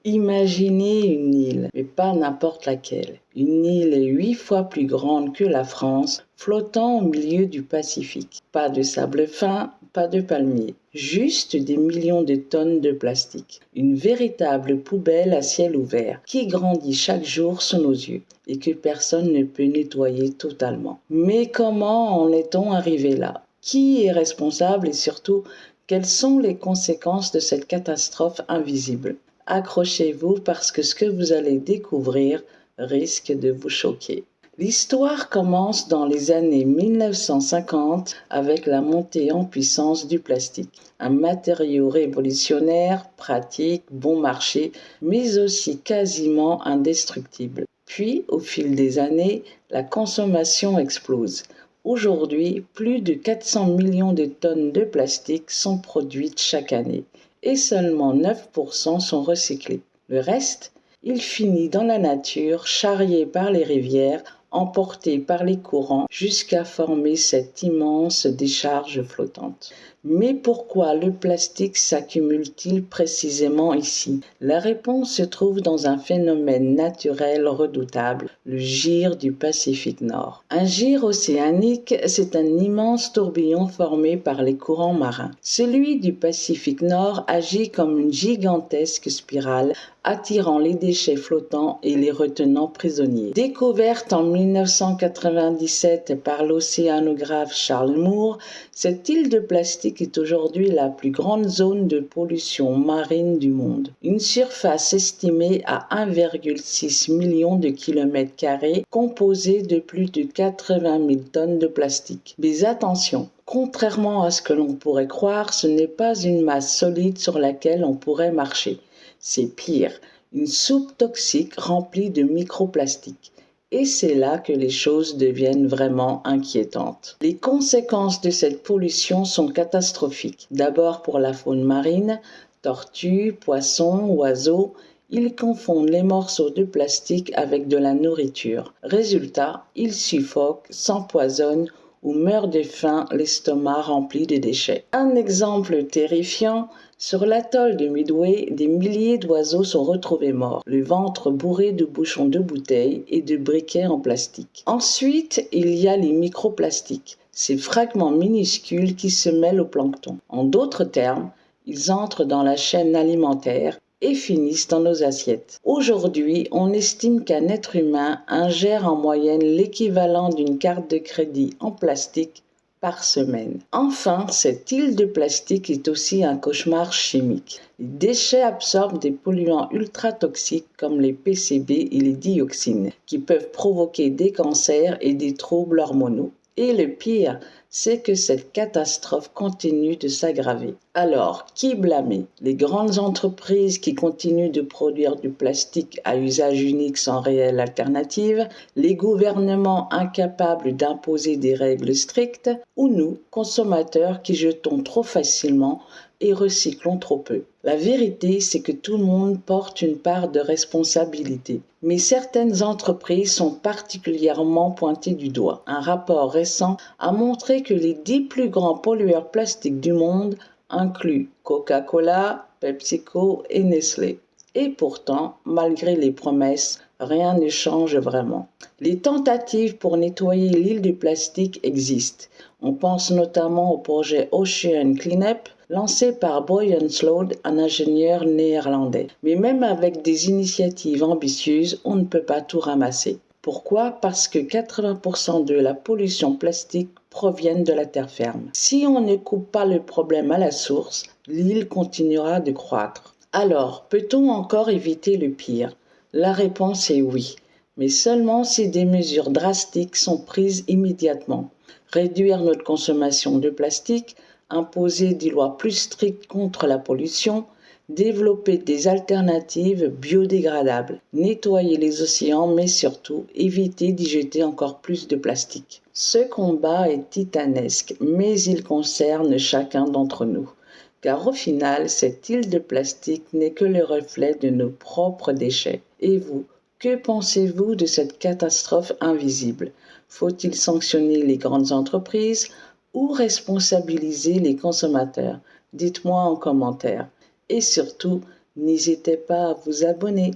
Imaginez une île, mais pas n'importe laquelle. Une île 8 fois plus grande que la France, flottant au milieu du Pacifique. Pas de sable fin, pas de palmiers, juste des millions de tonnes de plastique. Une véritable poubelle à ciel ouvert qui grandit chaque jour sous nos yeux et que personne ne peut nettoyer totalement. Mais comment en est-on arrivé là? Qui est responsable et surtout, quelles sont les conséquences de cette catastrophe invisible? Accrochez-vous parce que ce que vous allez découvrir risque de vous choquer. L'histoire commence dans les années 1950 avec la montée en puissance du plastique, un matériau révolutionnaire, pratique, bon marché, mais aussi quasiment indestructible. Puis, au fil des années, la consommation explose. Aujourd'hui, plus de 400 millions de tonnes de plastique sont produites chaque année et seulement 9% sont recyclés. Le reste, il finit dans la nature, charrié par les rivières, emporté par les courants, jusqu'à former cette immense décharge flottante. Mais pourquoi le plastique s'accumule-t-il précisément ici? La réponse se trouve dans un phénomène naturel redoutable, le gir du Pacifique Nord. Un gir océanique, c'est un immense tourbillon formé par les courants marins. Celui du Pacifique Nord agit comme une gigantesque spirale, attirant les déchets flottants et les retenant prisonniers. Découverte en 1997 par l'océanographe Charles Moore, cette île de plastique est aujourd'hui la plus grande zone de pollution marine du monde. Une surface estimée à 1,6 million de kilomètres carrés, composée de plus de 80 000 tonnes de plastique. Mais attention, contrairement à ce que l'on pourrait croire, ce n'est pas une masse solide sur laquelle on pourrait marcher. C'est pire, une soupe toxique remplie de microplastiques. Et c'est là que les choses deviennent vraiment inquiétantes. Les conséquences de cette pollution sont catastrophiques. D'abord pour la faune marine, tortues, poissons, oiseaux, ils confondent les morceaux de plastique avec de la nourriture. Résultat, ils suffoquent, s'empoisonnent ou meurent de faim, l'estomac rempli de déchets. Un exemple terrifiant, sur l'atoll de Midway, des milliers d'oiseaux sont retrouvés morts, le ventre bourré de bouchons de bouteilles et de briquets en plastique. Ensuite, il y a les microplastiques, ces fragments minuscules qui se mêlent au plancton. En d'autres termes, ils entrent dans la chaîne alimentaire et finissent dans nos assiettes. Aujourd'hui, on estime qu'un être humain ingère en moyenne l'équivalent d'une carte de crédit en plastique par semaine. Enfin, cette île de plastique est aussi un cauchemar chimique. Les déchets absorbent des polluants ultra toxiques comme les PCB et les dioxines, qui peuvent provoquer des cancers et des troubles hormonaux. Et le pire, c'est que cette catastrophe continue de s'aggraver. Alors, qui blâmer? Les grandes entreprises qui continuent de produire du plastique à usage unique sans réelle alternative, les gouvernements incapables d'imposer des règles strictes, ou nous, consommateurs qui jetons trop facilement et recyclons trop peu. La vérité, c'est que tout le monde porte une part de responsabilité. Mais certaines entreprises sont particulièrement pointées du doigt. Un rapport récent a montré que les 10 plus grands pollueurs plastiques du monde incluent Coca-Cola, PepsiCo et Nestlé. Et pourtant, malgré les promesses, rien ne change vraiment. Les tentatives pour nettoyer l'île du plastique existent. On pense notamment au projet Ocean Cleanup, lancé par Boyan Sload, un ingénieur néerlandais. Mais même avec des initiatives ambitieuses, on ne peut pas tout ramasser. Pourquoi? Parce que 80% de la pollution plastique proviennent de la terre ferme. Si on ne coupe pas le problème à la source, l'île continuera de croître. Alors, peut-on encore éviter le pire? La réponse est oui, mais seulement si des mesures drastiques sont prises immédiatement. Réduire notre consommation de plastique, imposer des lois plus strictes contre la pollution, développer des alternatives biodégradables, nettoyer les océans, mais surtout éviter d'y jeter encore plus de plastique. Ce combat est titanesque, mais il concerne chacun d'entre nous. Car au final, cette île de plastique n'est que le reflet de nos propres déchets. Et vous, que pensez-vous de cette catastrophe invisible? Faut-il sanctionner les grandes entreprises ou responsabiliser les consommateurs? Dites-moi en commentaire. Et surtout, N'hésitez pas à vous abonner.